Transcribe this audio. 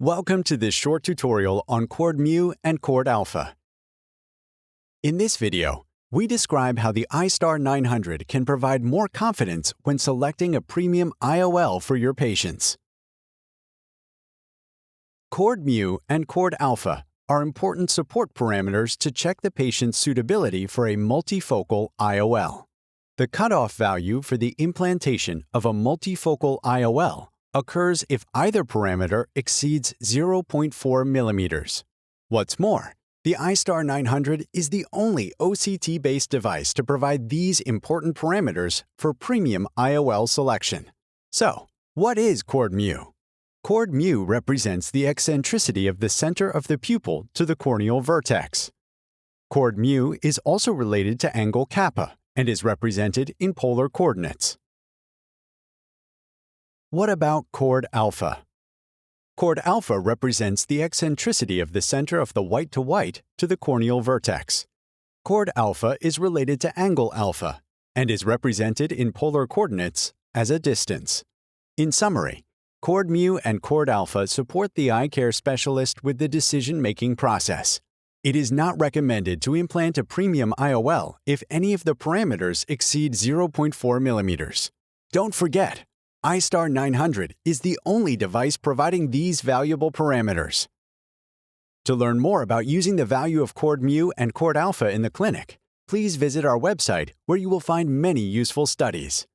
Welcome to this short tutorial on chord mu and chord alpha. In this video, we describe how the Eyestar 900 can provide more confidence when selecting a premium IOL for your patients. Chord mu and chord alpha are important support parameters to check the patient's suitability for a multifocal IOL. The cutoff value for the implantation of a multifocal IOL occurs if either parameter exceeds 0.4 millimeters. What's more, the Eyestar 900 is the only OCT-based device to provide these important parameters for premium IOL selection. So, what is chord mu? Chord mu represents the eccentricity of the center of the pupil to the corneal vertex. Chord mu is also related to angle kappa and is represented in polar coordinates. What about chord alpha? Chord alpha represents the eccentricity of the center of the white to the corneal vertex. Chord alpha is related to angle alpha and is represented in polar coordinates as a distance. In summary, chord mu and chord alpha support the eye care specialist with the decision-making process. It is not recommended to implant a premium IOL if any of the parameters exceed 0.4 millimeters. Don't forget, Eyestar 900 is the only device providing these valuable parameters. To learn more about using the value of chord mu and chord alpha in the clinic, please visit our website where you will find many useful studies.